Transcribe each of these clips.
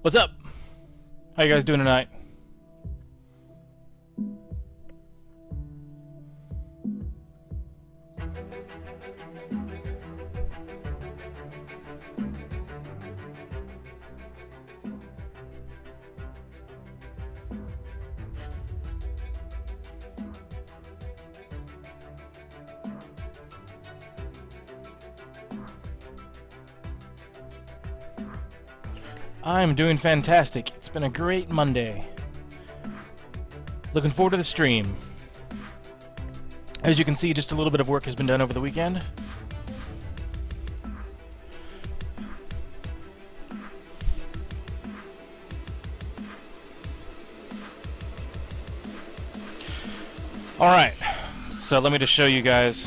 What's up? How you guys doing tonight? I'm doing fantastic. It's been a great Monday. Looking forward to the stream. As you can see, just a little bit of work has been done over the weekend. Alright, so let me just show you guys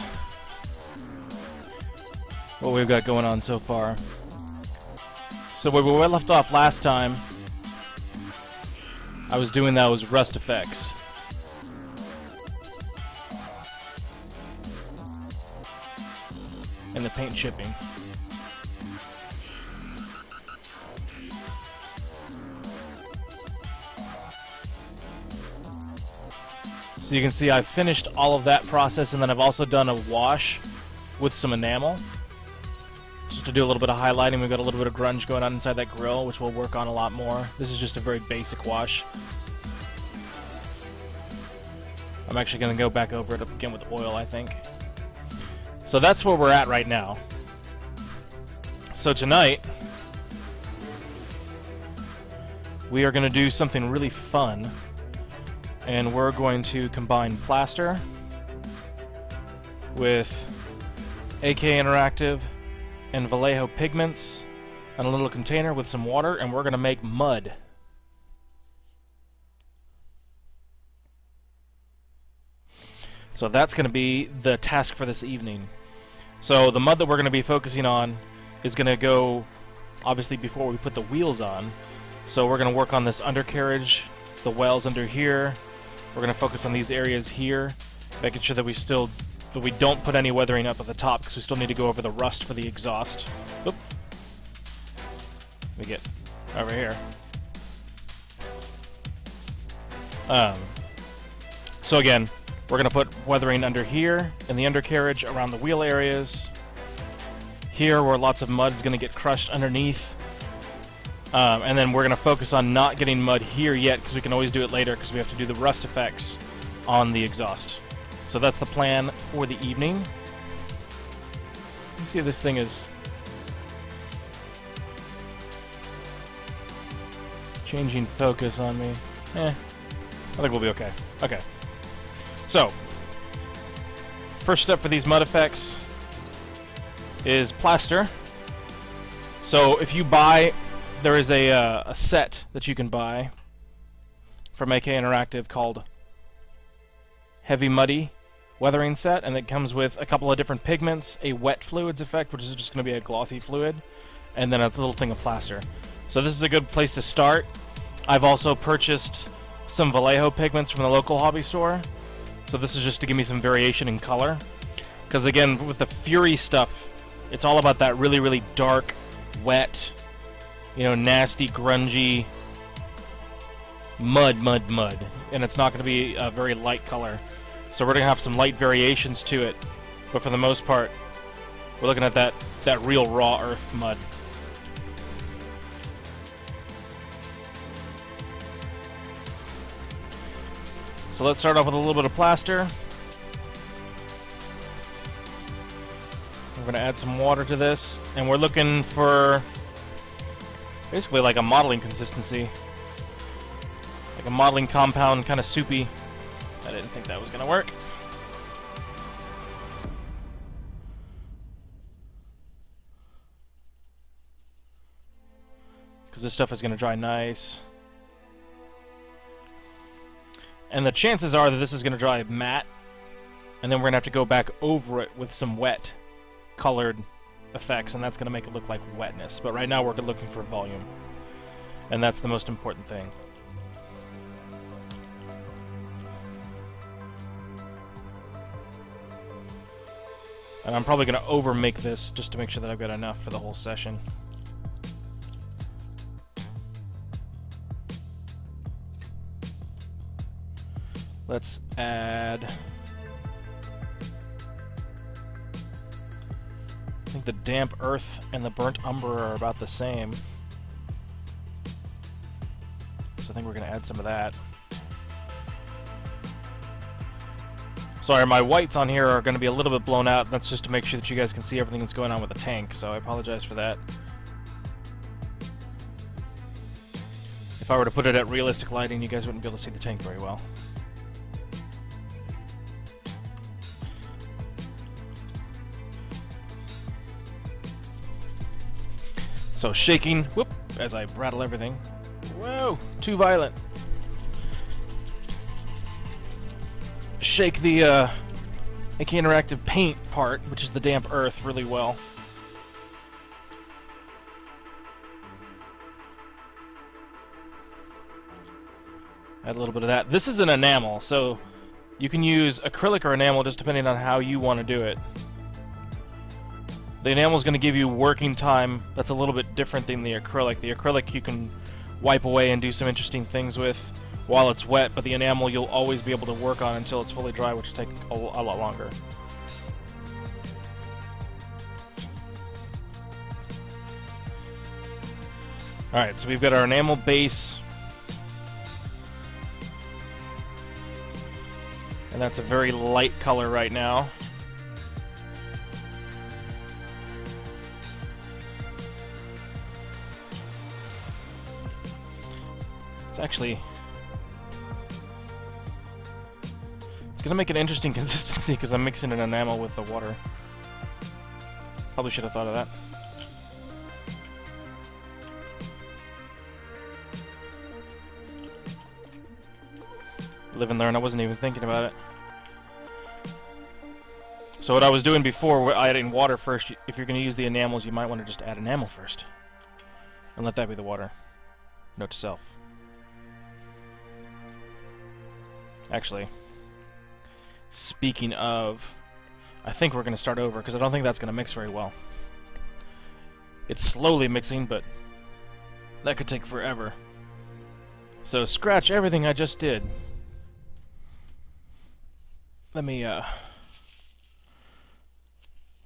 what we've got going on so far. So where we left off last time, I was doing those rust effects. And the paint chipping. So you can see I've finished all of that process, and then I've also done a wash with some enamel. Just to do a little bit of highlighting. We've got a little bit of grunge going on inside that grill, which we'll work on a lot more. This is just a very basic wash. I'm actually going to go back over it again with oil, I think. So that's where we're at right now. So tonight, we are going to do something really fun. And we're going to combine plaster with AK Interactive and Vallejo pigments and a little container with some water, and we're going to make mud. So that's going to be the task for this evening. So the mud that we're going to be focusing on is going to go, obviously, before we put the wheels on. So we're going to work on this undercarriage, the wells under here. We're going to focus on these areas here, making sure that we don't put any weathering up at the top, because we still need to go over the rust for the exhaust. Oop. Let me get over here. So again, we're going to put weathering under here, in the undercarriage, around the wheel areas. Here, where lots of mud is going to get crushed underneath. And then we're going to focus on not getting mud here yet, because we can always do it later, because we have to do the rust effects on the exhaust. So that's the plan for the evening. Let me see if this thing is changing focus on me. I think we'll be okay. Okay. So, first step for these mud effects is plaster. So if you buy, there is a set that you can buy from AK Interactive called Heavy Muddy Weathering Set, and it comes with a couple of different pigments, a wet fluids effect, which is just going to be a glossy fluid, and then a little thing of plaster. So this is a good place to start. I've also purchased some Vallejo pigments from the local hobby store, so this is just to give me some variation in color. Because again, with the Fury stuff, it's all about that really, really dark, wet, you know, nasty, grungy mud, and it's not going to be a very light color. So we're going to have some light variations to it, but for the most part, we're looking at that real raw earth mud. So let's start off with a little bit of plaster. We're going to add some water to this, and we're looking for basically like a modeling consistency. Like a modeling compound, kind of soupy. I didn't think that was going to work. Because this stuff is going to dry nice. And the chances are that this is going to dry matte, and then we're going to have to go back over it with some wet colored effects, and that's going to make it look like wetness. But right now we're looking for volume, and that's the most important thing. And I'm probably going to over-make this just to make sure that I've got enough for the whole session. Let's add... I think the damp earth and the burnt umber are about the same. So I think we're going to add some of that. Sorry, my whites on here are going to be a little bit blown out. That's just to make sure that you guys can see everything that's going on with the tank, so I apologize for that. If I were to put it at realistic lighting, you guys wouldn't be able to see the tank very well. So shaking, whoop, as I rattle everything. Whoa, too violent. Shake the AK Interactive paint part, which is the damp earth, really well. Add a little bit of that. This is an enamel, so you can use acrylic or enamel just depending on how you want to do it. The enamel is going to give you working time that's a little bit different than the acrylic. The acrylic you can wipe away and do some interesting things with while it's wet, but the enamel you'll always be able to work on until it's fully dry, which will take a lot longer. Alright, so we've got our enamel base. And that's a very light color right now. Actually, it's gonna make an interesting consistency because I'm mixing an enamel with the water. Probably should have thought of that. Live and learn. I wasn't even thinking about it. So what I was doing before, adding water first, if you're gonna use the enamels, you might want to just add enamel first and let that be the water. Note to self. Actually, speaking of, I think we're going to start over because I don't think that's going to mix very well. It's slowly mixing, but that could take forever. So scratch everything I just did. Let me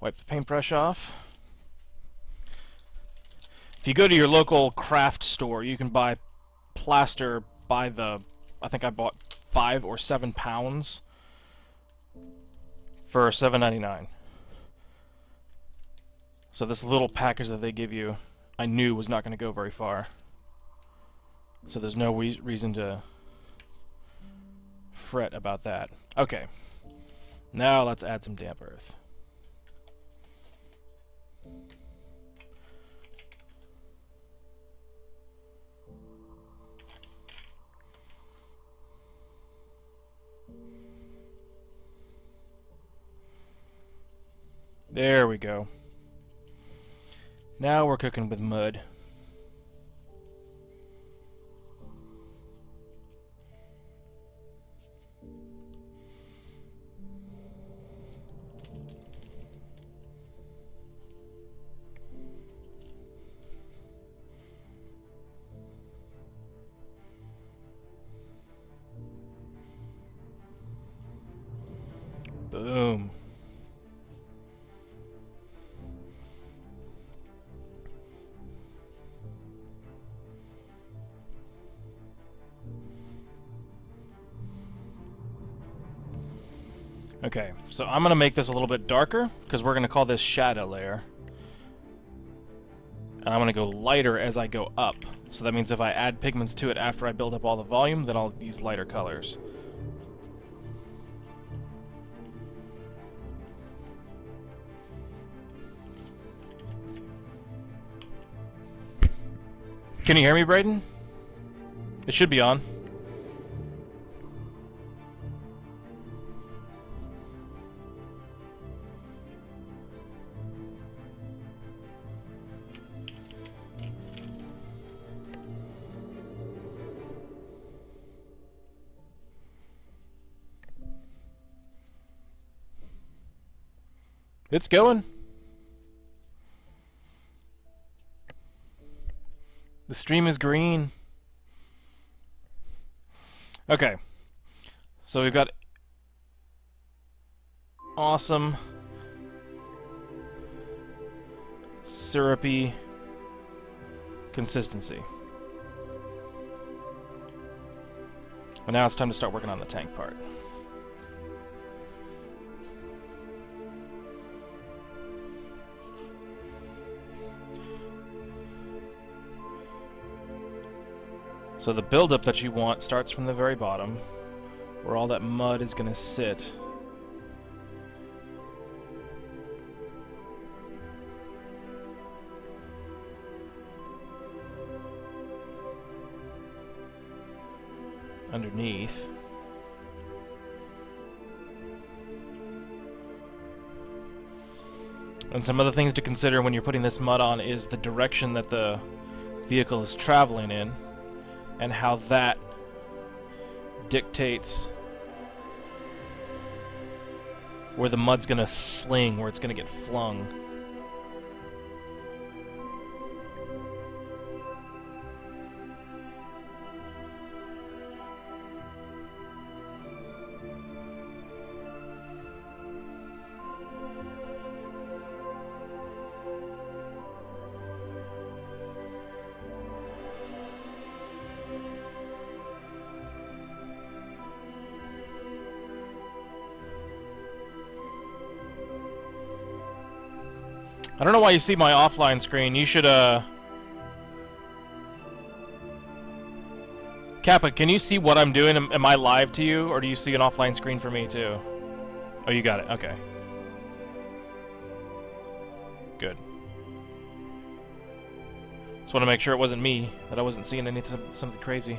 wipe the paintbrush off. If you go to your local craft store, you can buy plaster by the, I think I bought 5 or 7 pounds for $7.99. So this little package that they give you, I knew was not going to go very far. So there's no reason to fret about that. Okay, now let's add some damp earth. There we go. Now we're cooking with mud. Boom. Okay, so I'm going to make this a little bit darker, because we're going to call this shadow layer. And I'm going to go lighter as I go up. So that means if I add pigments to it after I build up all the volume, then I'll use lighter colors. Can you hear me, Brayden? It should be on. It's going. The stream is green. Okay. So we've got awesome syrupy consistency. And now it's time to start working on the tank part. So the buildup that you want starts from the very bottom, where all that mud is going to sit. Underneath. And some other things to consider when you're putting this mud on is the direction that the vehicle is traveling in, and how that dictates where the mud's gonna sling, where it's gonna get flung. I don't know why you see my offline screen. You should, Kappa, can you see what I'm doing? Am I live to you, or do you see an offline screen for me, too? Oh, you got it. Okay. Good. Just want to make sure it wasn't me, that I wasn't seeing something crazy.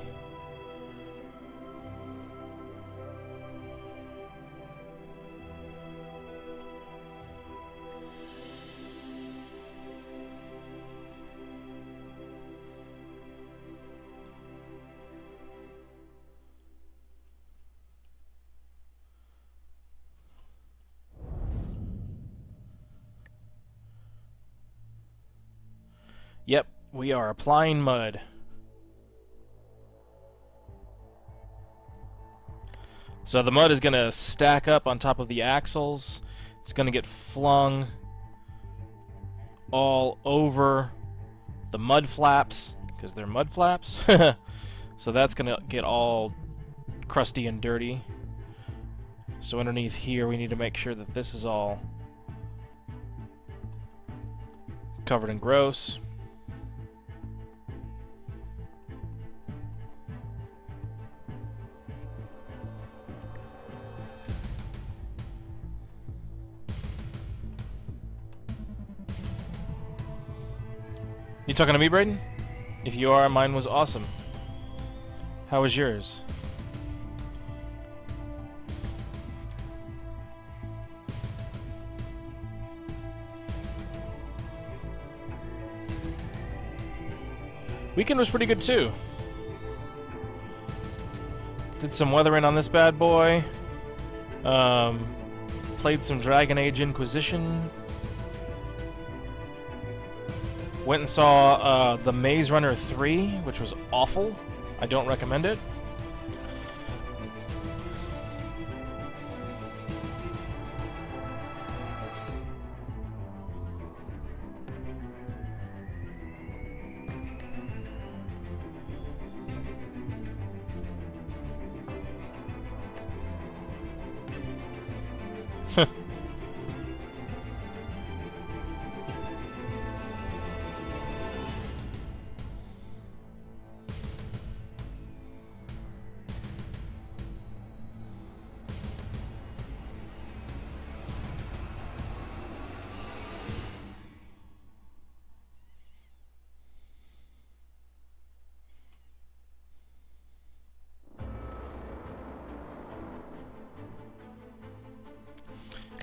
Yep, we are applying mud. So the mud is going to stack up on top of the axles. It's going to get flung all over the mud flaps, because they're mud flaps. So that's going to get all crusty and dirty. So underneath here we need to make sure that this is all covered in gross. You talking to me, Brayden? If you are, mine was awesome. How was yours? Weekend was pretty good too. Did some weathering on this bad boy. Played some Dragon Age Inquisition. Went and saw The Maze Runner 3, which was awful. I don't recommend it.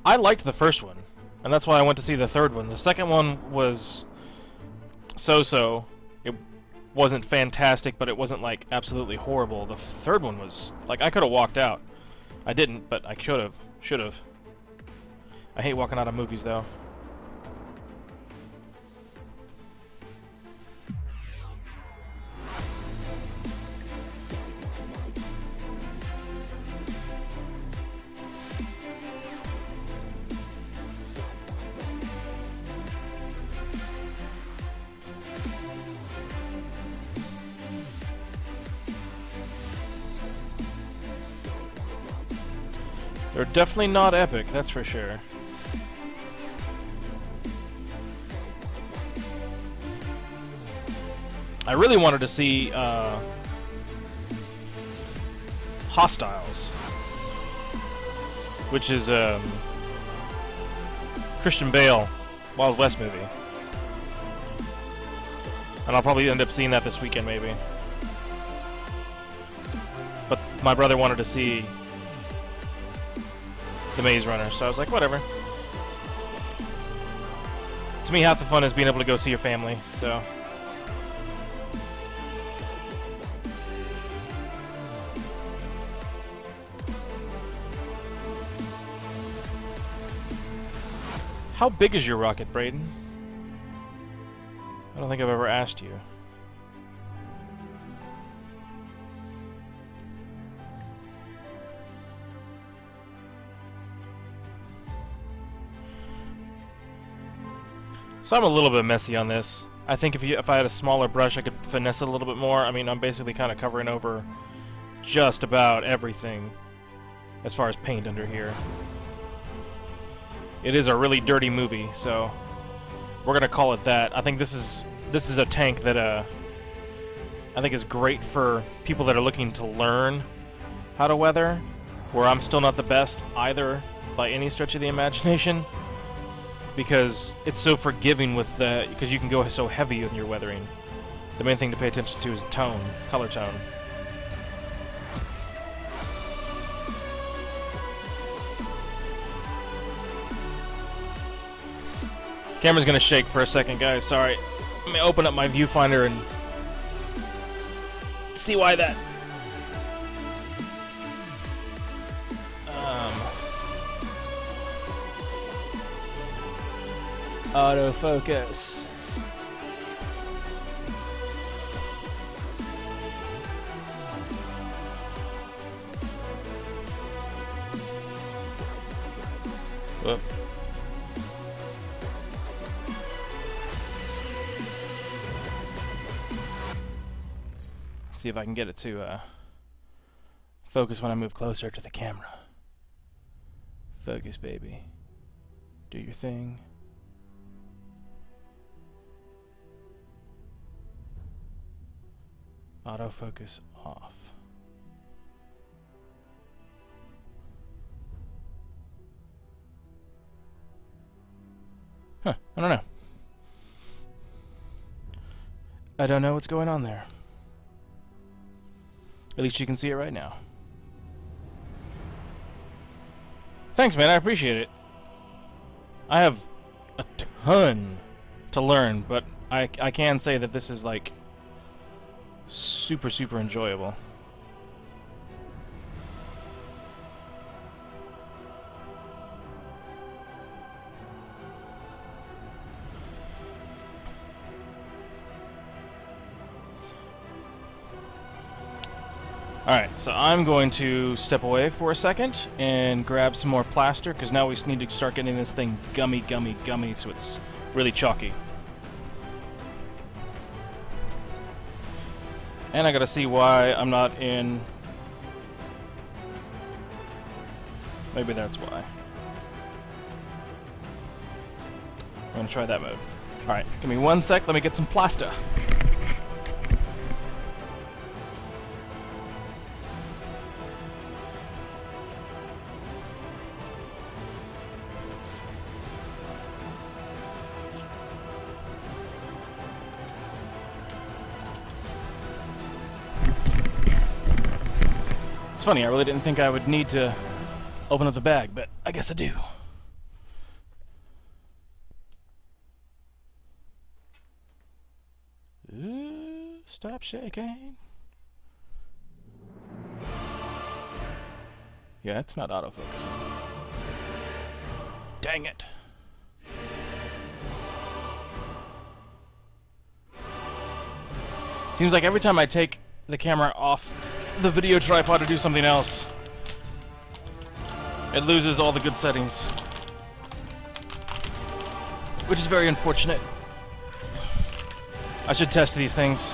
I liked the first one, and that's why I went to see the third one. The second one was so-so. It wasn't fantastic, but it wasn't, like, absolutely horrible. The third one was, like, I could have walked out. I didn't, but I should have. I hate walking out of movies, though. They're definitely not epic, that's for sure. I really wanted to see Hostiles, which is Christian Bale Wild West movie. And I'll probably end up seeing that this weekend, maybe. But my brother wanted to see The Maze Runner, so I was like, whatever. To me, half the fun is being able to go see your family, so... How big is your rocket, Braden? I don't think I've ever asked you. So I'm a little bit messy on this. I think if I had a smaller brush, I could finesse it a little bit more. I mean, I'm basically kind of covering over just about everything as far as paint under here. It is a really dirty movie, so we're gonna call it that. I think this is a tank that I think is great for people that are looking to learn how to weather, where I'm still not the best either by any stretch of the imagination, because it's so forgiving with because you can go so heavy in your weathering. The main thing to pay attention to is tone, color tone. Camera's gonna shake for a second, guys. Sorry. Let me open up my viewfinder and see why that. Autofocus. Whoop. See if I can get it to focus when I move closer to the camera. Focus, baby. Do your thing. Autofocus off. Huh, I don't know. I don't know what's going on there. At least you can see it right now. Thanks, man. I appreciate it. I have a ton to learn, but I can say that this is, like, super, super enjoyable. Alright, so I'm going to step away for a second and grab some more plaster, because now we just need to start getting this thing gummy, so it's really chalky. And I gotta see why I'm not in... Maybe that's why. I'm gonna try that mode. Alright, give me 1 sec, let me get some plaster. It's funny, I really didn't think I would need to open up the bag, but I guess I do. Stop shaking. Yeah, it's not autofocusing. Dang it. Seems like every time I take the camera off the video tripod to do something else, it loses all the good settings, which is very unfortunate. I should test these things.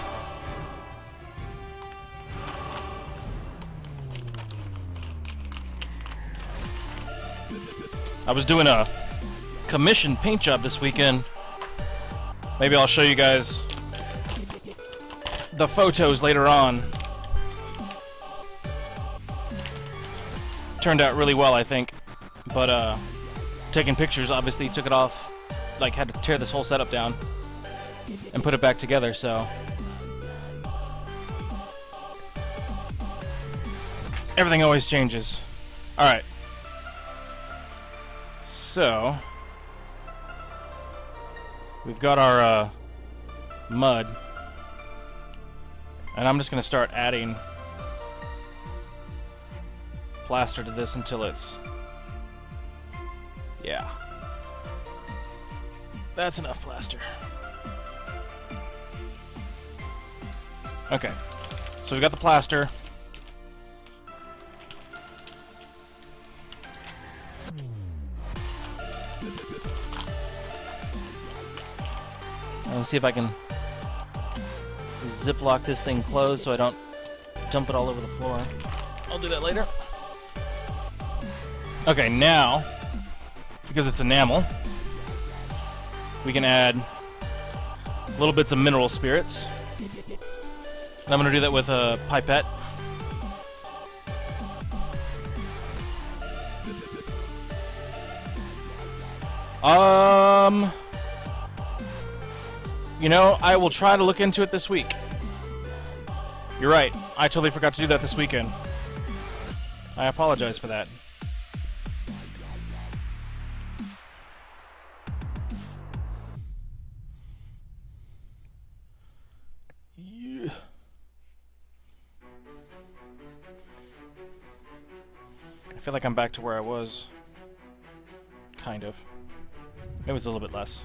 I was doing a commissioned paint job this weekend. Maybe I'll show you guys the photos later on. Turned out really well, I think. But, taking pictures, obviously took it off, like, had to tear this whole setup down and put it back together, so... Everything always changes. Alright. So... We've got our, mud. And I'm just gonna start adding plaster to this until it's... Yeah. That's enough plaster. Okay. So we've got the plaster. Let's see if I can ziplock this thing closed so I don't dump it all over the floor. I'll do that later. Okay, now, because it's enamel, we can add little bits of mineral spirits. And I'm going to do that with a pipette. You know, I will try to look into it this week. You're right. I totally forgot to do that this weekend. I apologize for that. Yeah. I feel like I'm back to where I was. Kind of. Maybe it's a little bit less.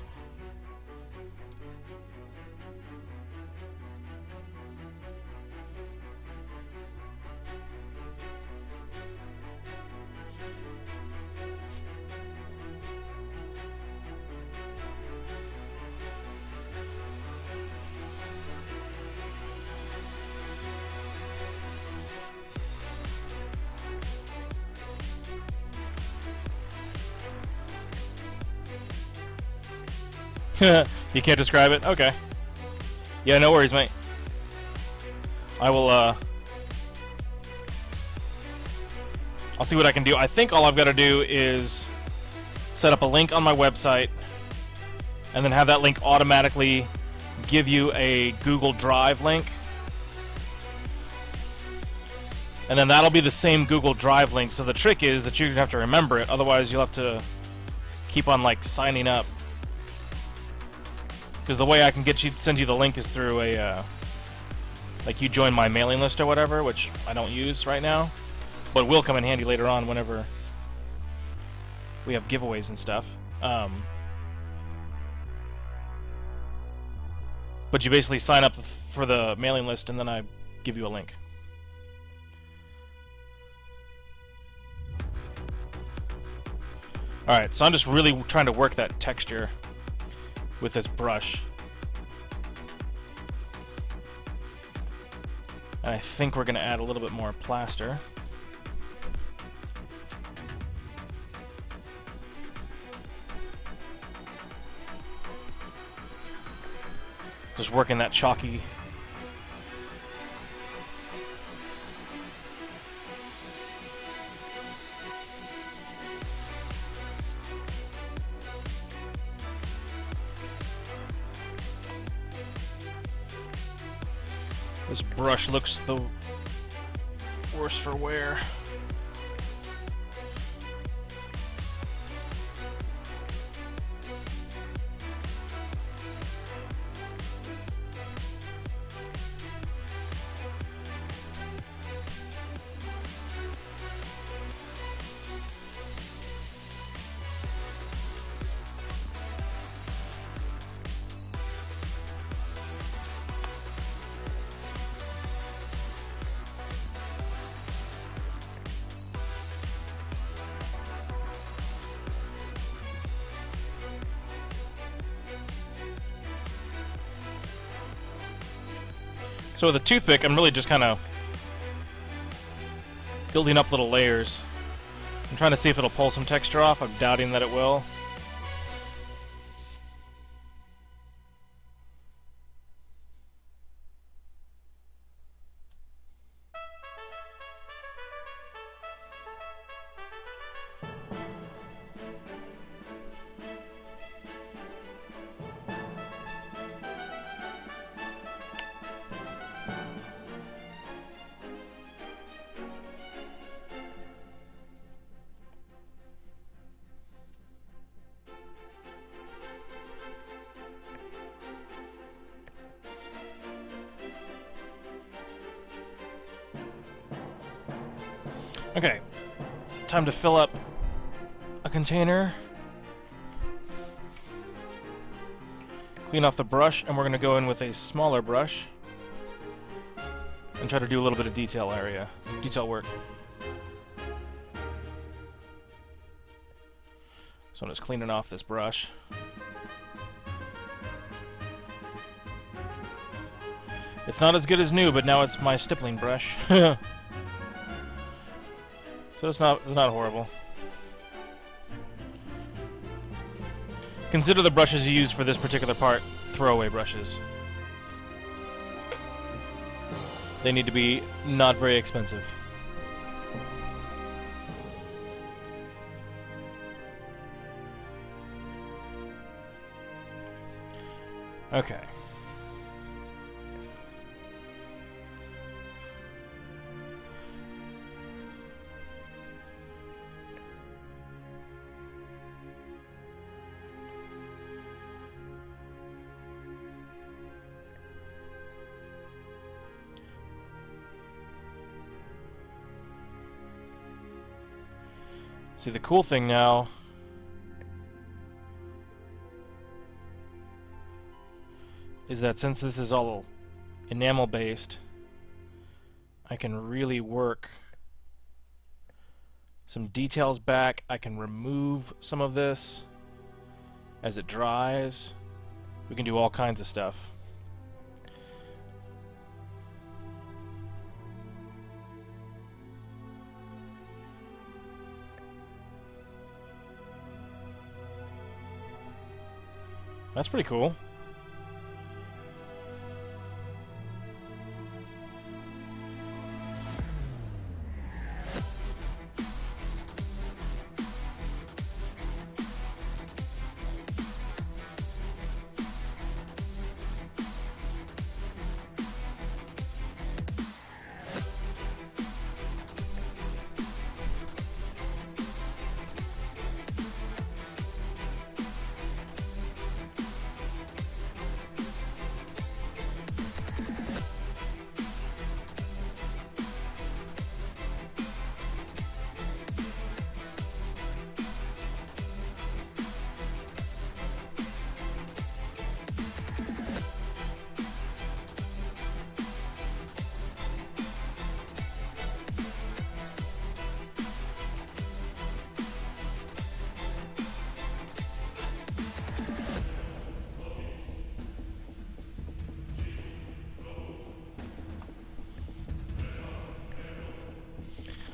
You can't describe it? Okay. Yeah, no worries, mate. I will, I'll see what I can do. I think all I've got to do is set up a link on my website and then have that link automatically give you a Google Drive link. And then that'll be the same Google Drive link. So the trick is that you have to remember it. Otherwise, you'll have to keep on, like, signing up. Because the way I can send you the link is through a, like, you join my mailing list or whatever, which I don't use right now, but will come in handy later on whenever we have giveaways and stuff. But you basically sign up for the mailing list and then I give you a link. Alright, so I'm just really trying to work that texture with this brush. And I think we're going to add a little bit more plaster. Just working that chalky. This brush looks the worse for wear. So with a toothpick, I'm really just kind of building up little layers I'm trying to see if it'll pull some texture off. I'm doubting that it will. Okay, time to fill up a container. Clean off the brush, and we're going to go in with a smaller brush and try to do a little bit of detail work. So I'm just cleaning off this brush. It's not as good as new, but now it's my stippling brush. So it's not horrible. Consider the brushes you use for this particular part throwaway brushes. They need to be not very expensive. Okay. See, the cool thing now is that since this is all enamel based, I can really work some details back. I can remove some of this as it dries. We can do all kinds of stuff. That's pretty cool.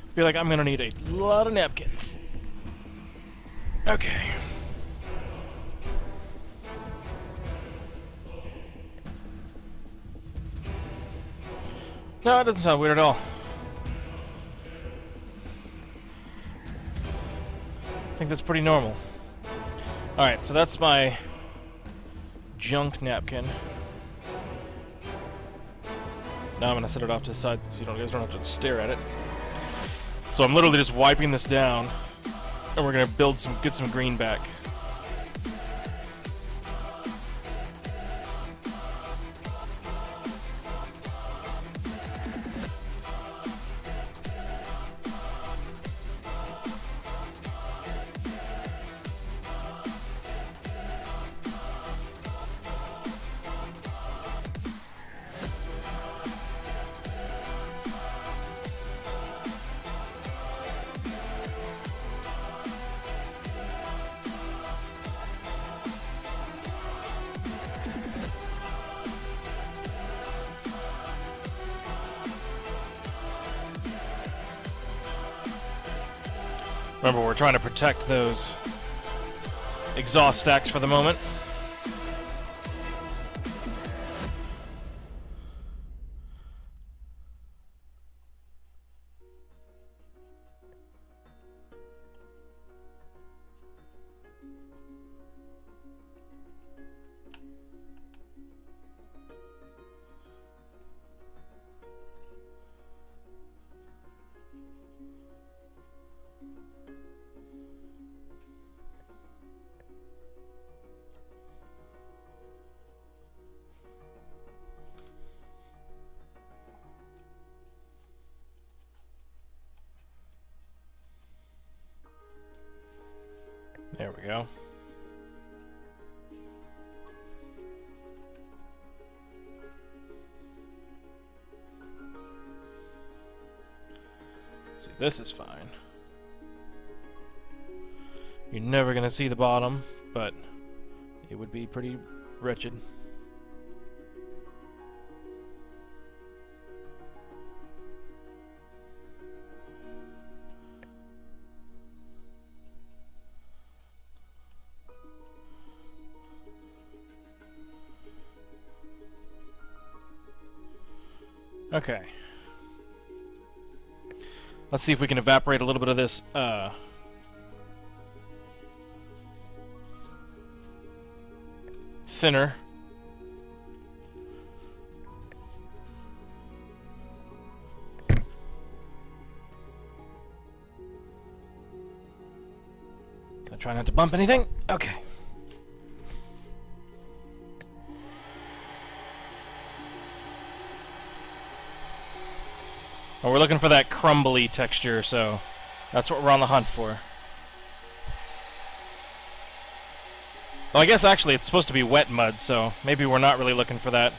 I feel like I'm gonna need a lot of napkins. Okay. No, it doesn't sound weird at all. I think that's pretty normal. Alright, so that's my junk napkin. Now I'm gonna set it off to the side so you guys don't have to stare at it. So I'm literally just wiping this down, and we're gonna get some green back. Remember, we're trying to protect those exhaust stacks for the moment. There we go. See, this is fine. You're never gonna see the bottom, but it would be pretty wretched. Okay. Let's see if we can evaporate a little bit of this, thinner. So try not to bump anything. Okay. Well, we're looking for that crumbly texture, so that's what we're on the hunt for. Well, I guess actually it's supposed to be wet mud, so maybe we're not really looking for that,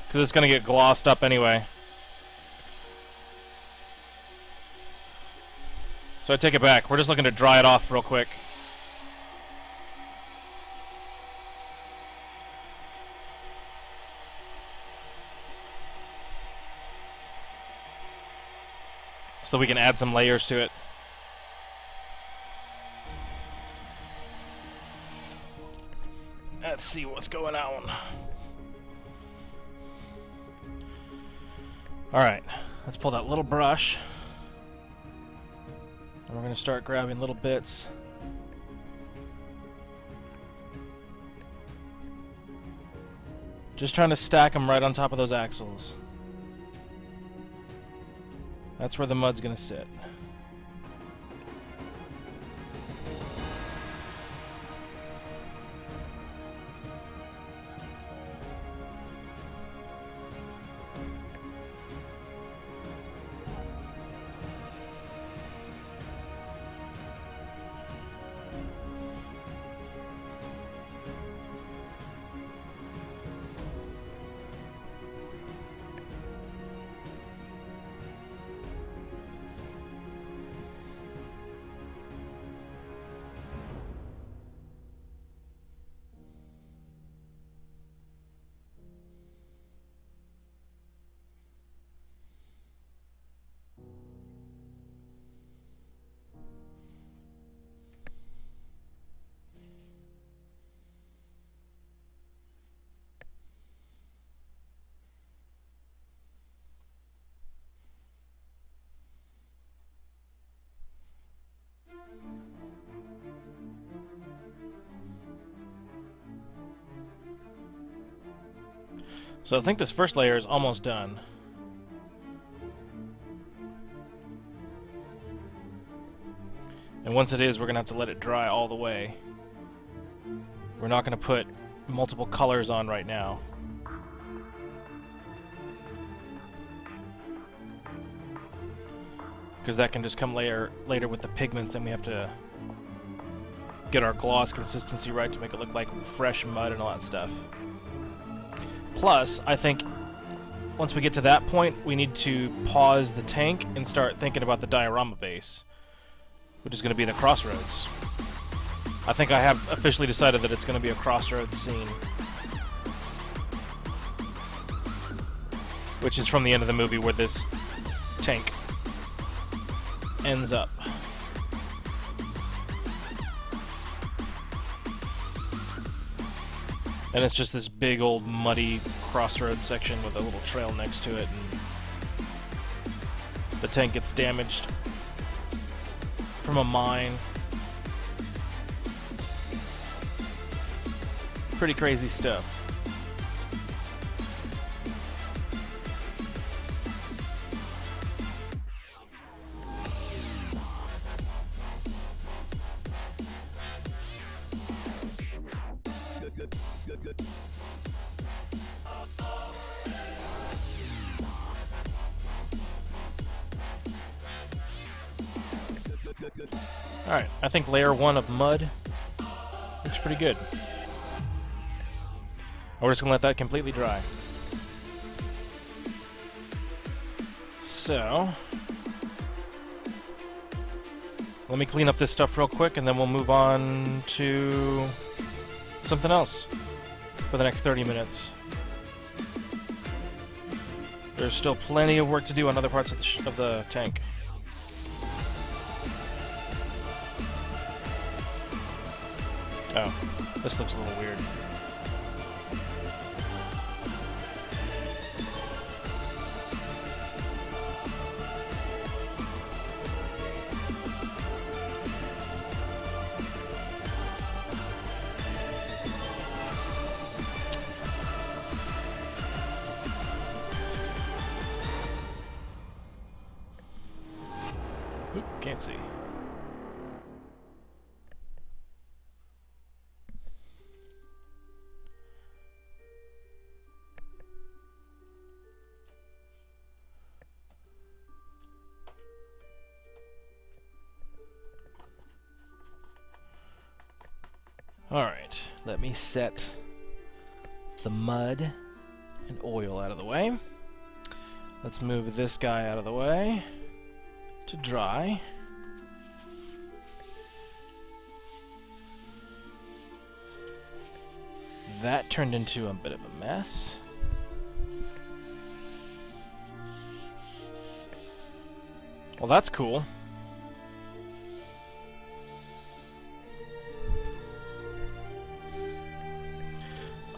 because it's going to get glossed up anyway. So I take it back. We're just looking to dry it off real quick. So we can add some layers to it. Let's see what's going on. Alright, let's pull that little brush. And we're going to start grabbing little bits. Just trying to stack them right on top of those axles. That's where the mud's gonna sit. So I think this first layer is almost done. And once it is, we're going to have to let it dry all the way. We're not going to put multiple colors on right now. Because that can just come later with the pigments, and we have to get our gloss consistency right to make it look like fresh mud and all that stuff. Plus, I think once we get to that point, we need to pause the tank and start thinking about the diorama base, which is going to be the crossroads. I think I have officially decided that it's going to be a crossroads scene, which is from the end of the movie where this tank ends up. And it's just this big old muddy crossroads section with a little trail next to it, and the tank gets damaged from a mine. Pretty crazy stuff. Alright, I think layer 1 of mud looks pretty good. We're just going to let that completely dry. So, let me clean up this stuff real quick, and then we'll move on to something else for the next 30 minutes. There's still plenty of work to do on other parts of the tank. Oh, this looks a little weird. Oop, can't see. Alright, let me set the mud and oil out of the way. Let's move this guy out of the way to dry. That turned into a bit of a mess. Well, that's cool.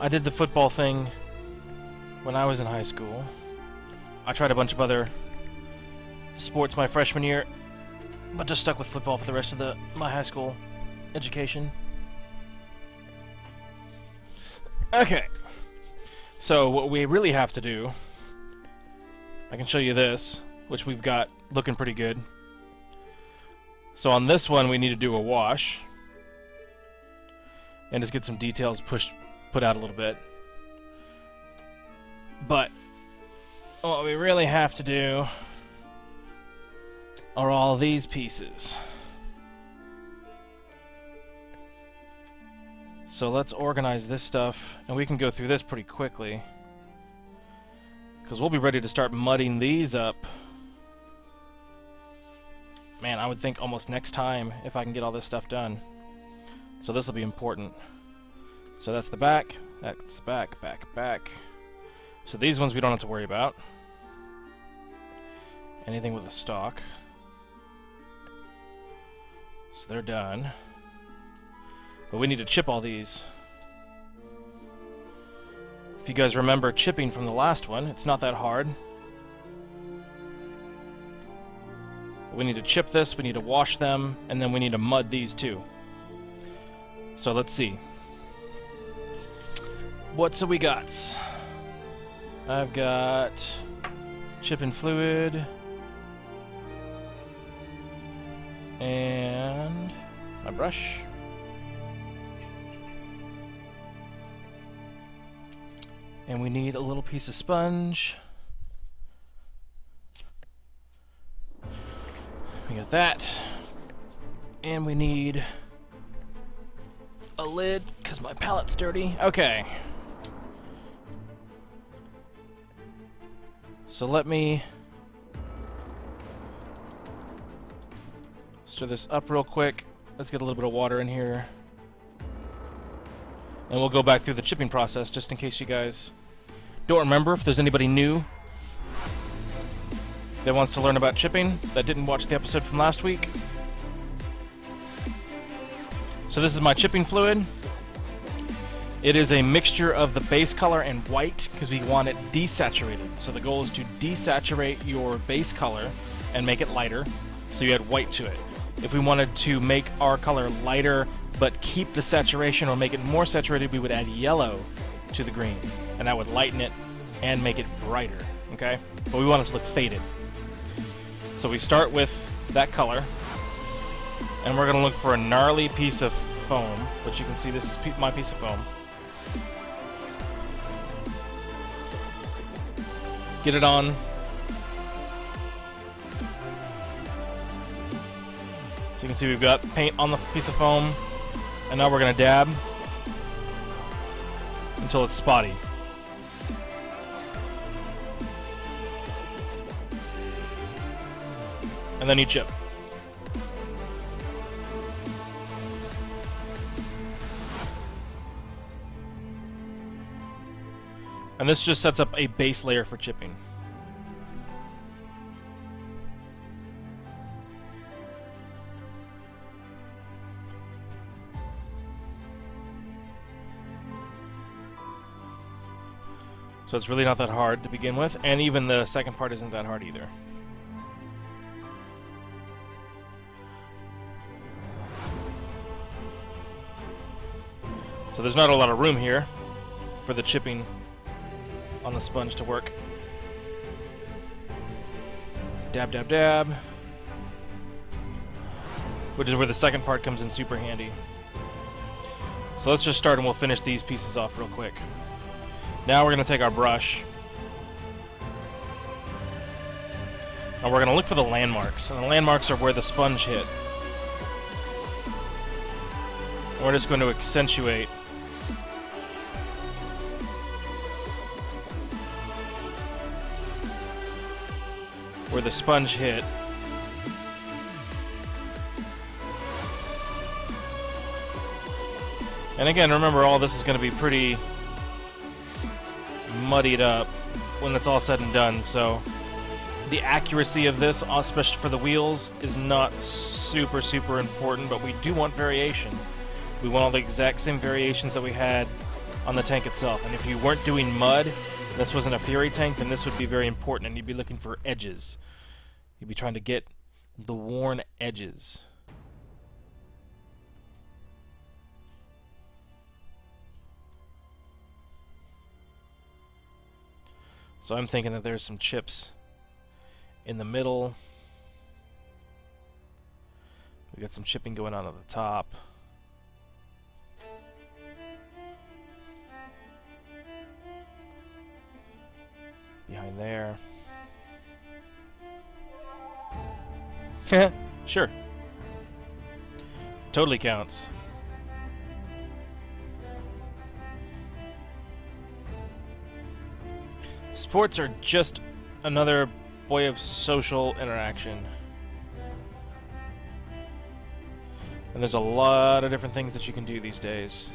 I did the football thing when I was in high school. I tried a bunch of other sports my freshman year, but just stuck with football for the rest of my high school education. Okay, so what we really have to do, I can show you this, which we've got looking pretty good. So on this one we need to do a wash and just get some details put out a little bit. But what we really have to do are all these pieces. So let's organize this stuff, and we can go through this pretty quickly, because we'll be ready to start mudding these up. Man, I would think almost next time if I can get all this stuff done. So this will be important. So that's the back, that's the back, back. So these ones we don't have to worry about. Anything with a stock. So they're done. But we need to chip all these. If you guys remember chipping from the last one, it's not that hard. We need to chip this, we need to wash them, and then we need to mud these too. So let's see. What's we got? I've got chipping fluid and my brush. And we need a little piece of sponge. We got that. And we need a lid because my palette's dirty. Okay. So let me stir this up real quick. Let's get a little bit of water in here. And we'll go back through the chipping process just in case you guys don't remember. If there's anybody new that wants to learn about chipping that didn't watch the episode from last week. So this is my chipping fluid. It is a mixture of the base color and white because we want it desaturated. So the goal is to desaturate your base color and make it lighter, so you add white to it. If we wanted to make our color lighter but keep the saturation or make it more saturated, we would add yellow to the green, and that would lighten it and make it brighter, okay? But we want it to look faded. So we start with that color, and we're going to look for a gnarly piece of foam, which you can see this is my piece of foam. Get it on. So you can see we've got paint on the piece of foam, and now we're going to dab until it's spotty. And then you chip. And this just sets up a base layer for chipping. So it's really not that hard to begin with, and even the second part isn't that hard either. So there's not a lot of room here for the chipping on the sponge to work. Dab, dab, dab. Which is where the second part comes in super handy. So let's just start and we'll finish these pieces off real quick. Now we're going to take our brush and we're going to look for the landmarks. And the landmarks are where the sponge hit. And we're just going to accentuate where the sponge hit. And again, remember, all this is going to be pretty muddied up when it's all said and done, so the accuracy of this, especially for the wheels, is not super important, but we do want variation. We want all the exact same variations that we had on the tank itself. And if you weren't doing mud, this wasn't a Fury tank, then this would be very important, and you'd be looking for edges. You'd be trying to get the worn edges. So I'm thinking that there's some chips in the middle. We got some chipping going on at the top. Behind there. Sure. Totally counts. Sports are just another way of social interaction. And there's a lot of different things that you can do these days.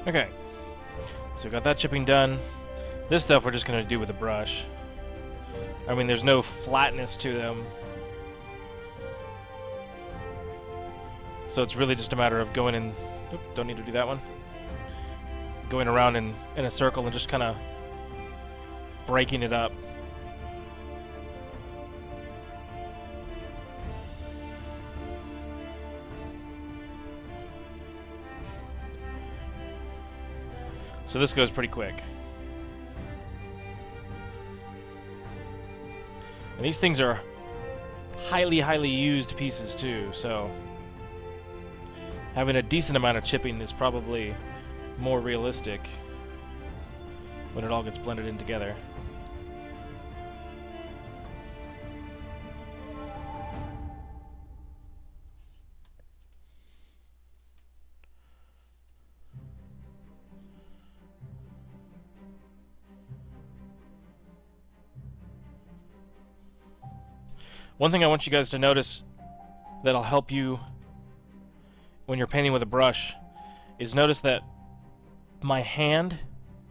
Okay, so we've got that chipping done. This stuff we're just going to do with a brush. I mean, there's no flatness to them. So it's really just a matter of going in... Oop, don't need to do that one. Going around in a circle and just kind of breaking it up. So this goes pretty quick. And these things are highly used pieces too, so having a decent amount of chipping is probably more realistic when it all gets blended in together. One thing I want you guys to notice that'll help you when you're painting with a brush is notice that my hand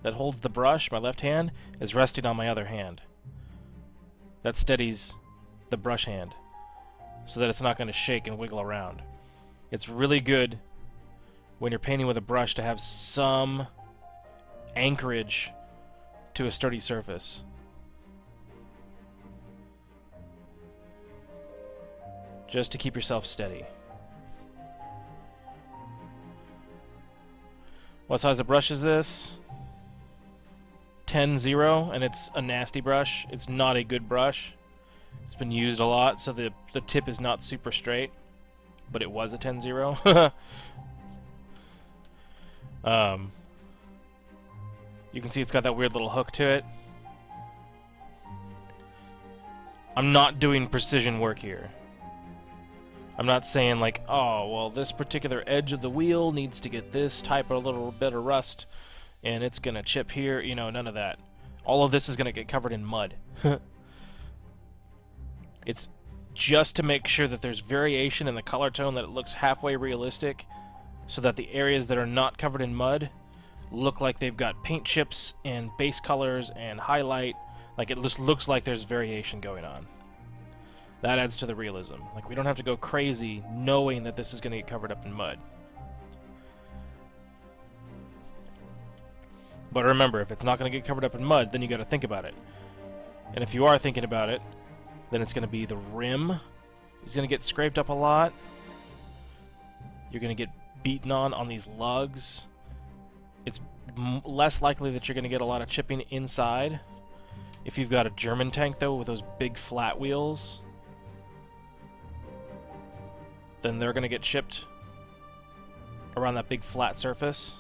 that holds the brush, my left hand, is resting on my other hand. That steadies the brush hand so that it's not going to shake and wiggle around. It's really good when you're painting with a brush to have some anchorage to a sturdy surface. Just to keep yourself steady. What size of brush is this? 10-0, and it's a nasty brush. It's not a good brush. It's been used a lot, so the tip is not super straight. But it was a 10-0. You can see it's got that weird little hook to it. I'm not doing precision work here. I'm not saying like, oh, well, this particular edge of the wheel needs to get this type of little bit of rust, and it's gonna chip here. You know, none of that. All of this is gonna get covered in mud. It's just to make sure that there's variation in the color tone, that it looks halfway realistic, so that the areas that are not covered in mud look like they've got paint chips and base colors and highlight. Like, it just looks like there's variation going on. That adds to the realism. Like, we don't have to go crazy knowing that this is going to get covered up in mud. But remember, if it's not going to get covered up in mud, then you got to think about it. And if you are thinking about it, then it's going to be the rim is going to get scraped up a lot. You're going to get beaten on these lugs. It's less likely that you're going to get a lot of chipping inside. If you've got a German tank, though, with those big flat wheels, then they're going to get chipped around that big flat surface.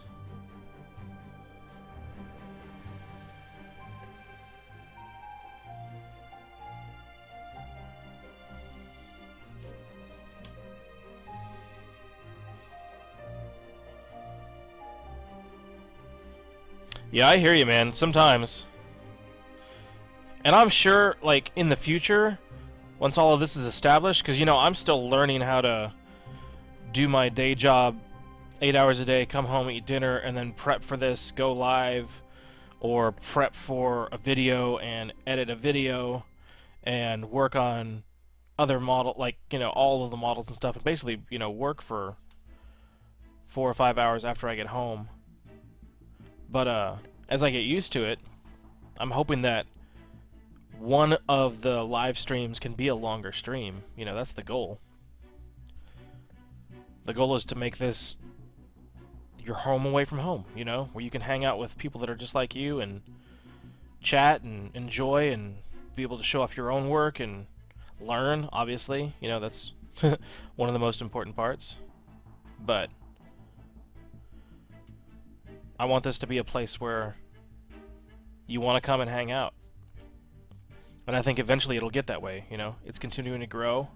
Yeah, I hear you, man. Sometimes. And I'm sure, like, in the future, once all of this is established, because, you know, I'm still learning how to do my day job 8 hours a day, come home, eat dinner, and then prep for this, go live, or prep for a video and edit a video, and work on other model, like, you know, all of the models and stuff, and basically, you know, work for 4 or 5 hours after I get home. But, as I get used to it, I'm hoping that one of the live streams can be a longer stream. You know, that's the goal. The goal is to make this your home away from home, you know, where you can hang out with people that are just like you and chat and enjoy and be able to show off your own work and learn, obviously. You know, that's one of the most important parts. But I want this to be a place where you want to come and hang out. And I think eventually it'll get that way, you know? It's continuing to grow.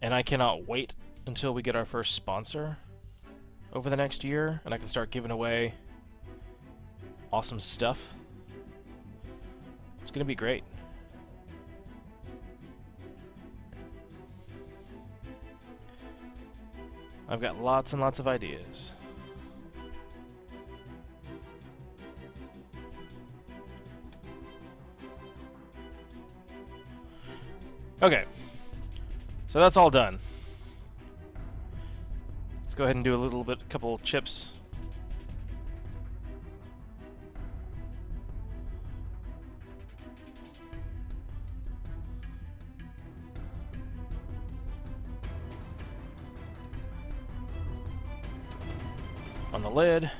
And I cannot wait until we get our first sponsor over the next year, and I can start giving away awesome stuff. It's gonna be great. I've got lots and lots of ideas. Okay, so that's all done. Let's go ahead and do a couple chips. On the lid.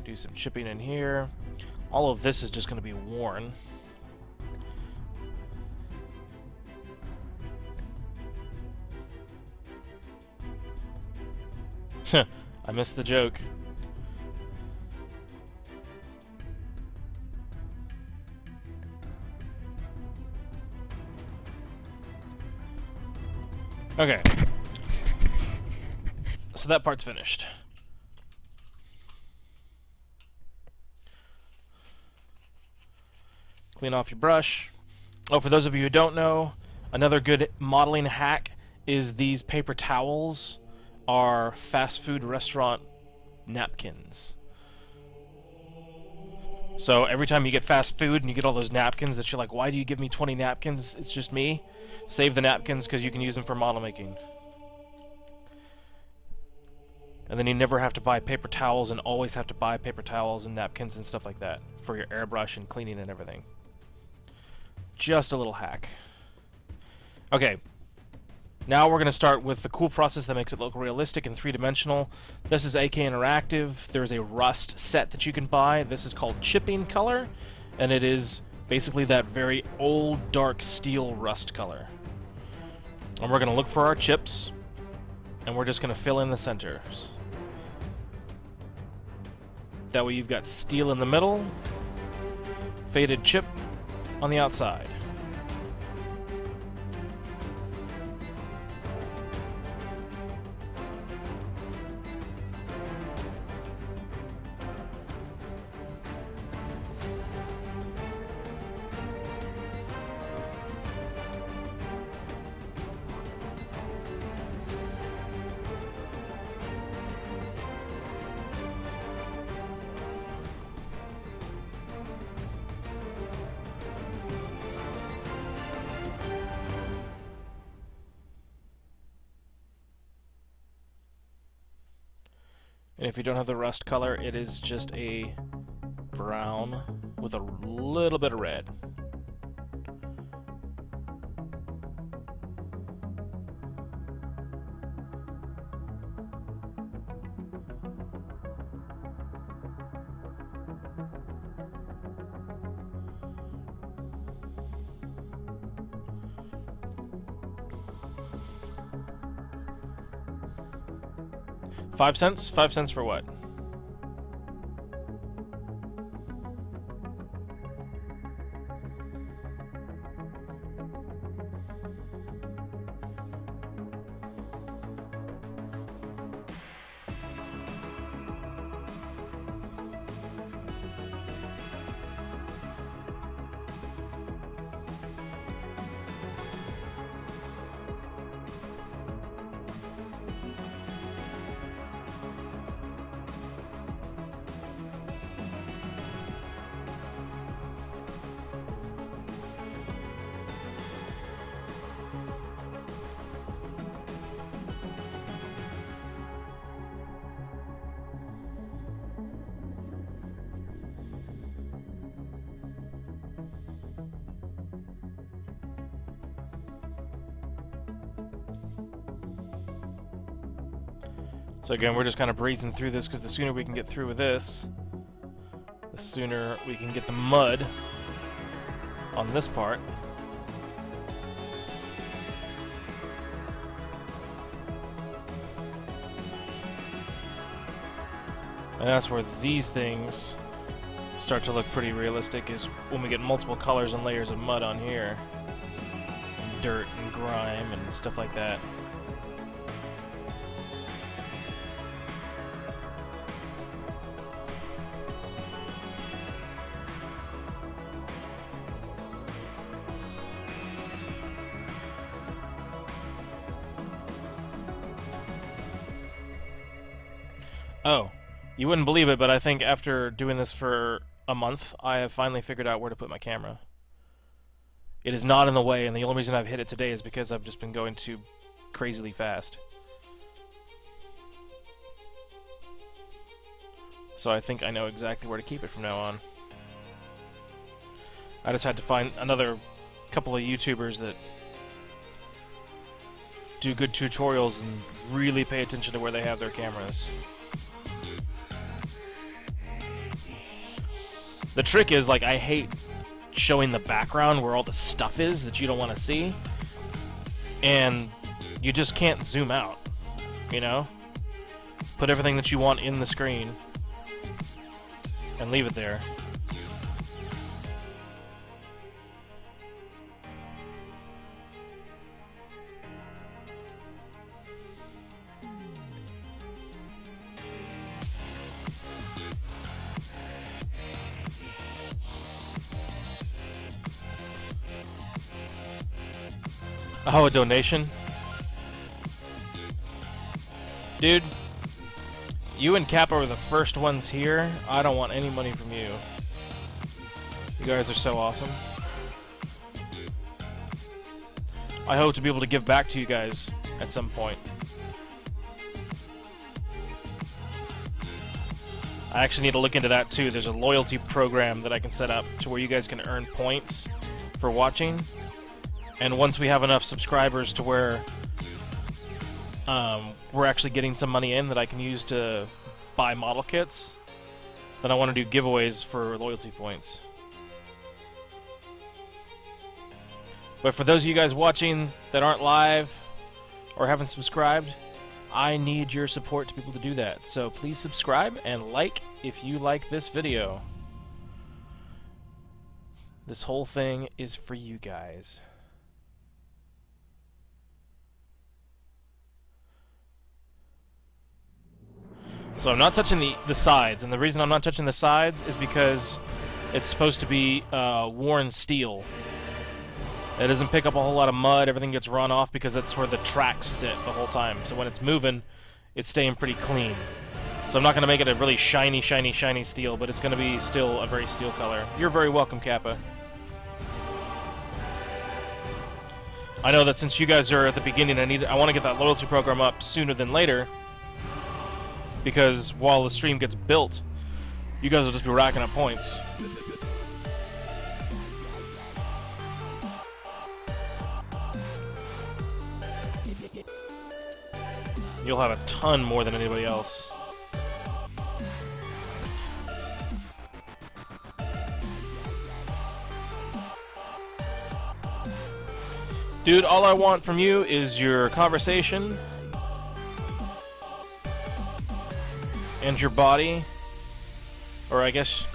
Do some chipping in here. All of this is just going to be worn. I missed the joke. Okay. So that part's finished. Clean off your brush. Oh, for those of you who don't know, another good modeling hack is these paper towels are fast food restaurant napkins. So every time you get fast food and you get all those napkins that you're like, why do you give me 20 napkins? It's just me. Save the napkins because you can use them for model making. And then you never have to buy paper towels and always have to buy paper towels and napkins and stuff like that for your airbrush and cleaning and everything. Just a little hack. Okay. Now we're going to start with the cool process that makes it look realistic and three-dimensional. This is AK Interactive. There's a rust set that you can buy. This is called chipping color, and it is basically that very old dark steel rust color. And we're going to look for our chips, and we're just going to fill in the centers. That way you've got steel in the middle, faded chip on the outside. And if you don't have the rust color, it is just a brown with a little bit of red. $5? 5 cents for what? So again, we're just kind of breezing through this because the sooner we can get through with this, the sooner we can get the mud on this part. And that's where these things start to look pretty realistic, is when we get multiple colors and layers of mud on here. And dirt and grime and stuff like that. Oh, you wouldn't believe it, but I think after doing this for a month, I have finally figured out where to put my camera. It is not in the way, and the only reason I've hit it today is because I've just been going too crazily fast. So I think I know exactly where to keep it from now on. I just had to find another couple of YouTubers that do good tutorials and really pay attention to where they have their cameras. The trick is, like, I hate showing the background where all the stuff is that you don't want to see. And you just can't zoom out, you know? Put everything that you want in the screen and leave it there. Oh, a donation? Dude, you and Kappa were the first ones here. I don't want any money from you. You guys are so awesome. I hope to be able to give back to you guys at some point. I actually need to look into that too. There's a loyalty program that I can set up to where you guys can earn points for watching. And once we have enough subscribers to where we're actually getting some money in that I can use to buy model kits, then I want to do giveaways for loyalty points. But for those of you guys watching that aren't live or haven't subscribed, I need your support to be able to do that. So please subscribe and like if you like this video. This whole thing is for you guys. So I'm not touching the sides, and the reason I'm not touching the sides is because it's supposed to be worn steel. It doesn't pick up a whole lot of mud, everything gets run off because that's where the tracks sit the whole time. So when it's moving, it's staying pretty clean. So I'm not going to make it a really shiny, shiny, shiny steel, but it's going to be still a very steel color. You're very welcome, Kappa. I know that since you guys are at the beginning, I want to get that loyalty program up sooner than later, because while the stream gets built, you guys will just be racking up points. You'll have a ton more than anybody else. Dude, all I want from you is your conversation and your body, or I guess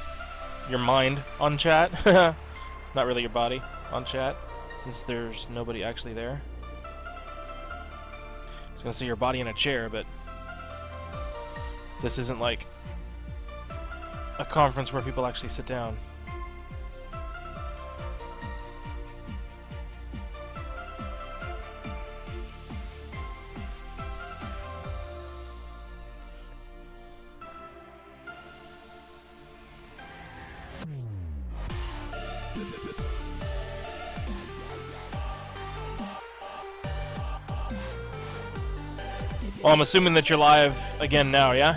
your mind on chat. Not really your body on chat, since there's nobody actually there. I was gonna see your body in a chair, but this isn't like a conference where people actually sit down. Well, I'm assuming that you're live again now, yeah?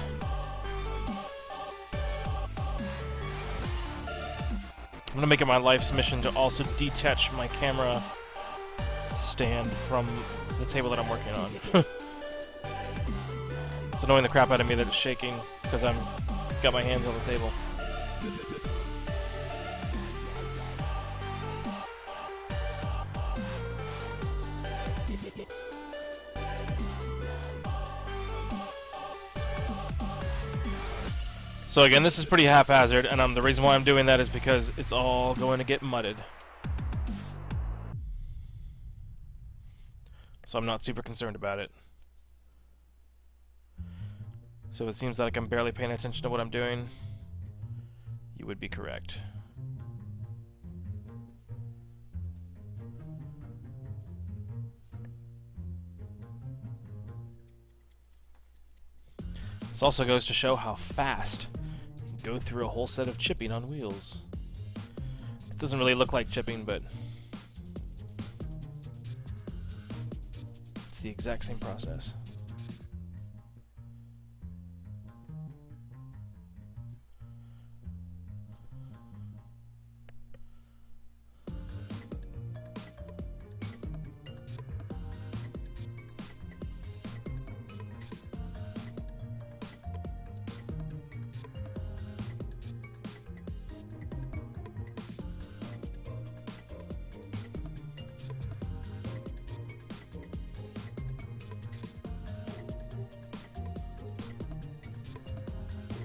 I'm gonna make it my life's mission to also detach my camera stand from the table that I'm working on. It's annoying the crap out of me that it's shaking because I'm got my hands on the table. So again, this is pretty haphazard, and the reason why I'm doing that is because it's all going to get mudded. So I'm not super concerned about it. So if it seems like I'm barely paying attention to what I'm doing, you would be correct. This also goes to show how fast you can go through a whole set of chipping on wheels. It doesn't really look like chipping, but it's the exact same process.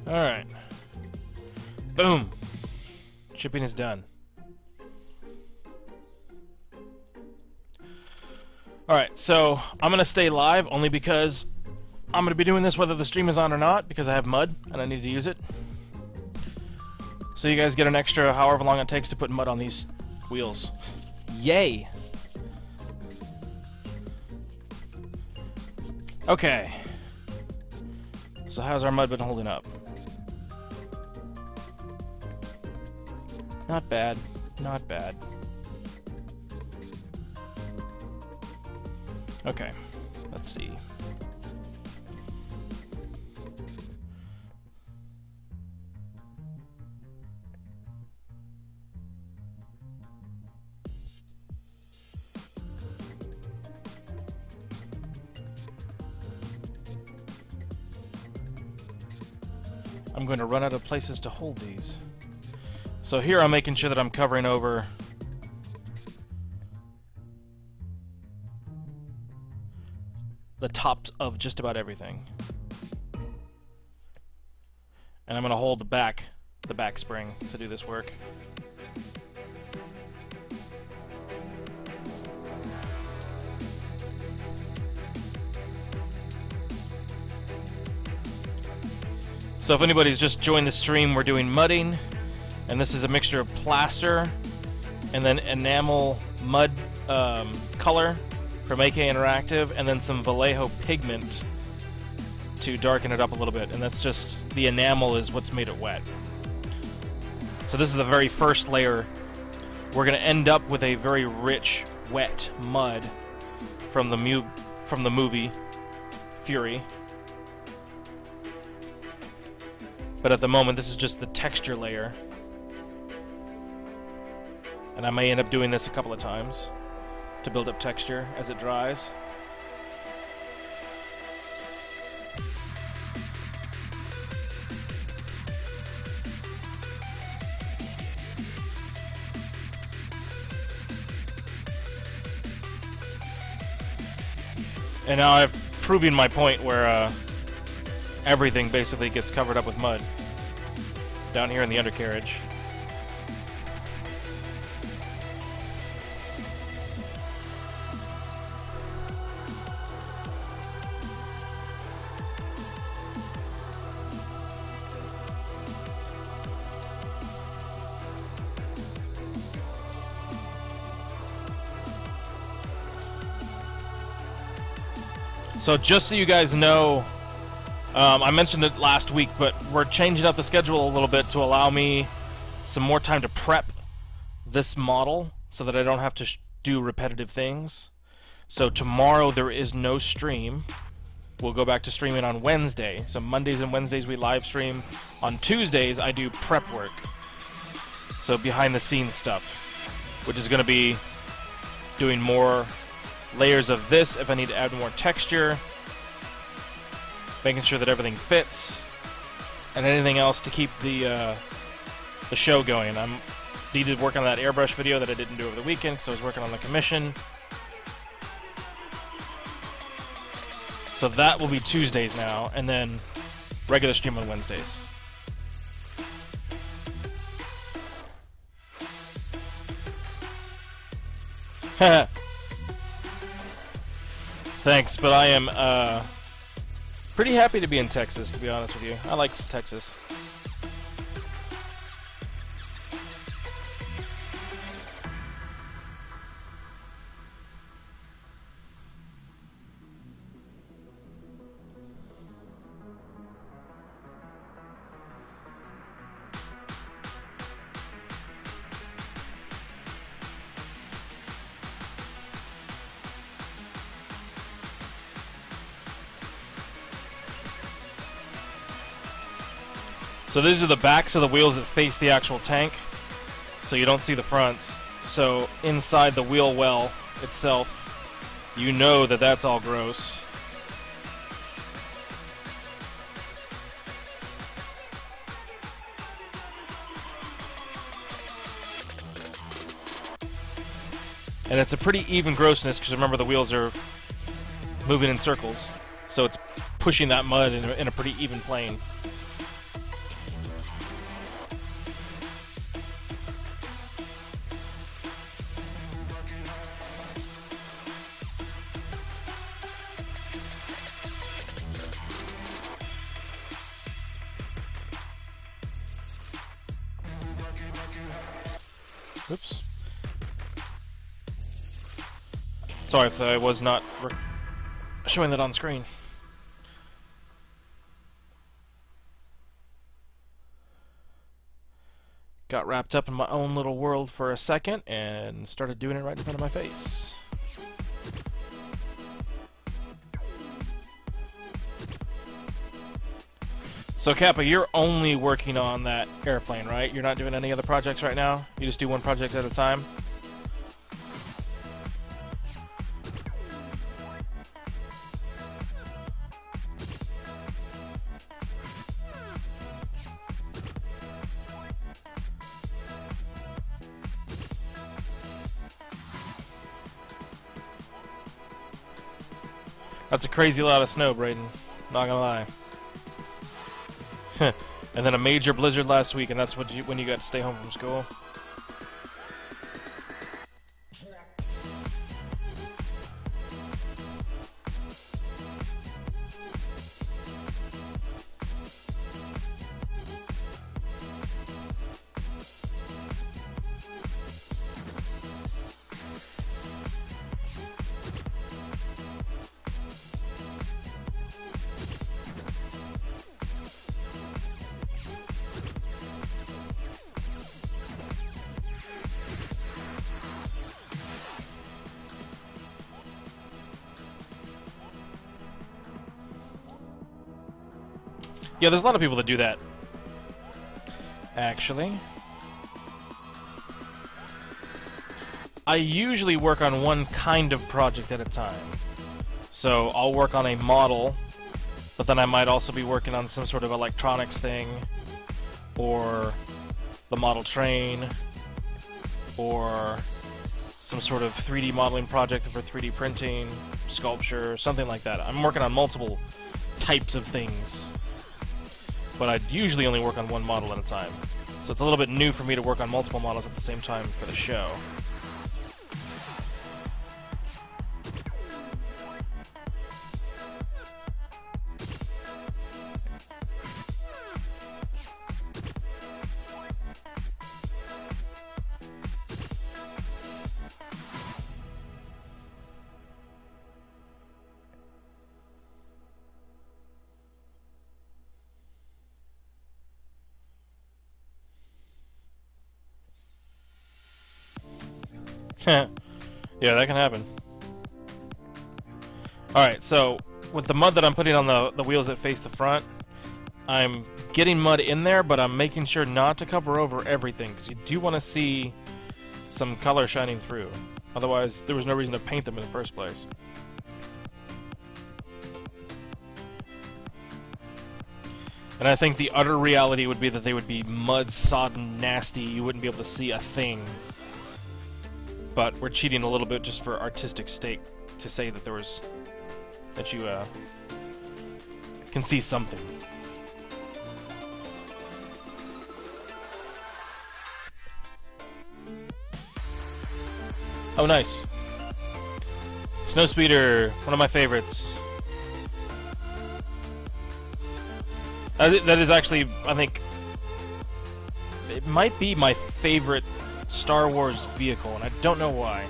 Alright. Boom! Chipping is done. Alright, so I'm gonna stay live only because I'm gonna be doing this whether the stream is on or not, because I have mud and I need to use it. So you guys get an extra however long it takes to put mud on these wheels. Yay! Okay. So how's our mud been holding up? Not bad. Not bad. Okay. Let's see. I'm going to run out of places to hold these. So here I'm making sure that I'm covering over the tops of just about everything. And I'm going to hold the back spring to do this work. So if anybody's just joined the stream, we're doing mudding, and this is a mixture of plaster and then enamel mud color from AK Interactive, and then some Vallejo pigment to darken it up a little bit, and that's just the enamel is what's made it wet. So this is the very first layer. We're going to end up with a very rich, wet mud from the movie Fury. But at the moment, this is just the texture layer. And I may end up doing this a couple of times to build up texture as it dries. And now I've proven my point where everything basically gets covered up with mud down here in the undercarriage. So just so you guys know, I mentioned it last week, but we're changing up the schedule a little bit to allow me some more time to prep this model so that I don't have to do repetitive things. So tomorrow there is no stream. We'll go back to streaming on Wednesday. So Mondays and Wednesdays we live stream. On Tuesdays I do prep work. So behind the scenes stuff, which is going to be doing more layers of this if I need to add more texture, making sure that everything fits, and anything else to keep the show going. I needed to work on that airbrush video that I didn't do over the weekend because I was working on the commission. So that will be Tuesdays now, and then regular stream on Wednesdays. Thanks, but I am pretty happy to be in Texas, to be honest with you. I like Texas. So these are the backs of the wheels that face the actual tank, so you don't see the fronts. So inside the wheel well itself, you know that that's all gross. And it's a pretty even grossness because remember the wheels are moving in circles, so it's pushing that mud in a pretty even plane. Oops. Sorry if I was not showing that on screen. got wrapped up in my own little world for a second and started doing it right in front of my face. So Kappa, you're only working on that airplane, right? You're not doing any other projects right now? You just do one project at a time? That's a crazy lot of snow, Brayden. Not gonna lie. And then a major blizzard last week, and that's when you got to stay home from school. Yeah, there's a lot of people that do that. Actually, I usually work on one kind of project at a time. So I'll work on a model, but then I might also be working on some sort of electronics thing, or the model train, or some sort of 3D modeling project for 3D printing, sculpture, something like that. I'm working on multiple types of things, but I usually only work on one model at a time. So it's a little bit new for me to work on multiple models at the same time for the show. Yeah, that can happen. Alright, so with the mud that I'm putting on the wheels that face the front, I'm getting mud in there, but I'm making sure not to cover over everything, because you do want to see some color shining through. Otherwise, there was no reason to paint them in the first place. And I think the utter reality would be that they would be mud-sodden, nasty, you wouldn't be able to see a thing. But we're cheating a little bit just for artistic sake to say that that you can see something. Oh, nice. Snowspeeder, one of my favorites. That is actually, I think, it might be my favorite Star Wars vehicle, and I don't know why.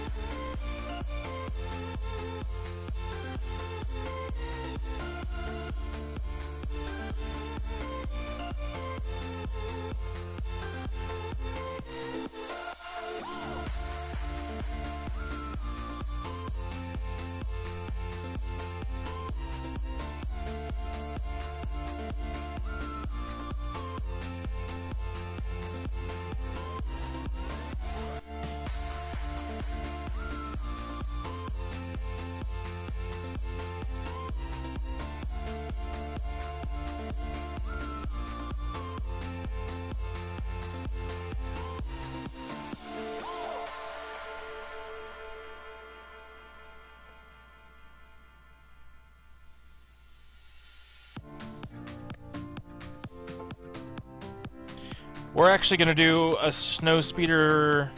We're actually going to do a Snowspeeder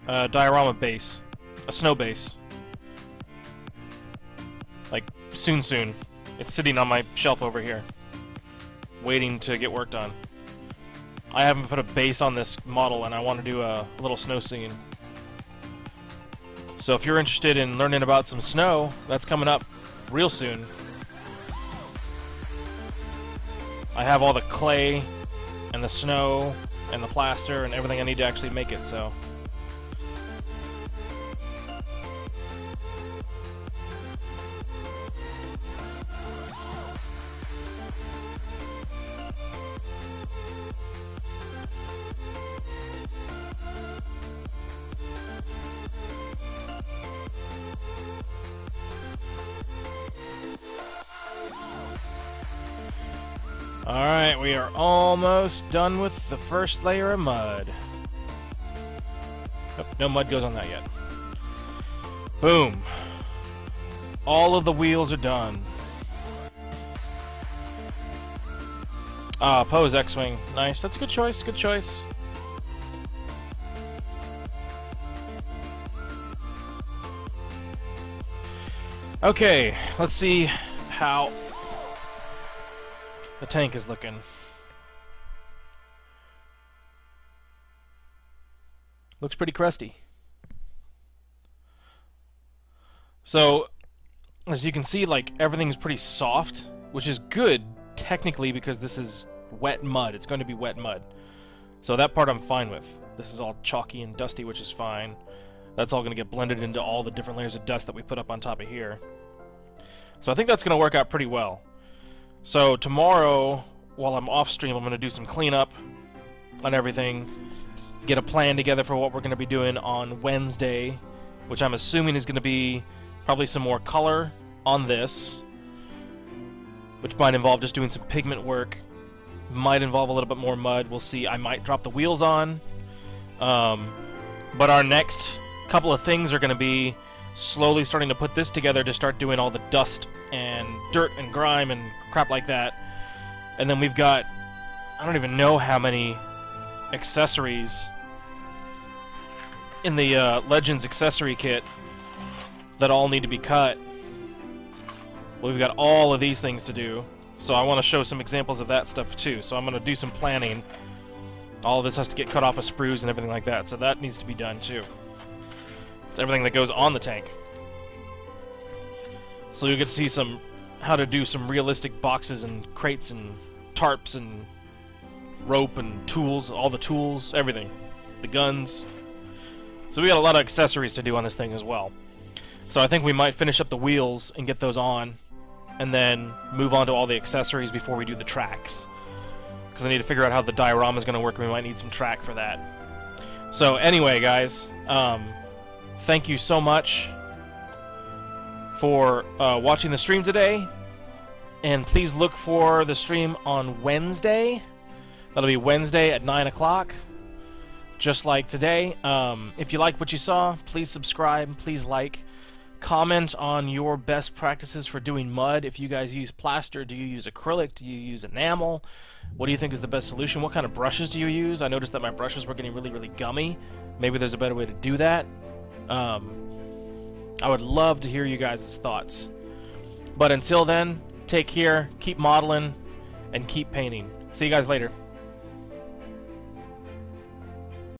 diorama base. A snow base. Like, soon. It's sitting on my shelf over here, waiting to get worked on. I haven't put a base on this model, and I want to do a little snow scene. So if you're interested in learning about some snow, that's coming up real soon. I have all the clay and the snow and the plaster and everything I need to actually make it, so... Alright, we are almost done with the first layer of mud. Oh, no mud goes on that yet. Boom. All of the wheels are done. Ah, pose X-Wing. Nice. That's a good choice. Good choice. Okay, let's see how the tank is looking. Looks pretty crusty. So, as you can see, like, everything's pretty soft, which is good, technically, because this is wet mud. It's going to be wet mud. So that part I'm fine with. This is all chalky and dusty, which is fine. That's all going to get blended into all the different layers of dust that we put up on top of here. So I think that's going to work out pretty well. So tomorrow, while I'm off stream, I'm going to do some cleanup on everything, get a plan together for what we're going to be doing on Wednesday, which I'm assuming is going to be probably some more color on this, which might involve just doing some pigment work, might involve a little bit more mud. We'll see. I might drop the wheels on, but our next couple of things are going to be slowly starting to put this together to start doing all the dust and dirt and grime and crap like that. And then we've got, I don't even know how many accessories in the Legends accessory kit that all need to be cut. Well, we've got all of these things to do, so I want to show some examples of that stuff too. So I'm going to do some planning. All of this has to get cut off of sprues and everything like that, so that needs to be done too. It's everything that goes on the tank. So you'll get to see some how to do some realistic boxes and crates and tarps and rope and tools, all the tools, everything. The guns. So we got a lot of accessories to do on this thing as well. So I think we might finish up the wheels and get those on, and then move on to all the accessories before we do the tracks. Because I need to figure out how the diorama is going to work, and we might need some track for that. So anyway, guys, thank you so much for watching the stream today, and please look for the stream on Wednesday. That'll be Wednesday at 9 o'clock, just like today. If you like what you saw, please subscribe, please like, comment on your best practices for doing mud. If you guys use plaster, do you use acrylic, do you use enamel? What do you think is the best solution? What kind of brushes do you use? I noticed that my brushes were getting really, really gummy. Maybe there's a better way to do that. I would love to hear you guys' thoughts. But until then, take care, keep modeling, and keep painting. See you guys later.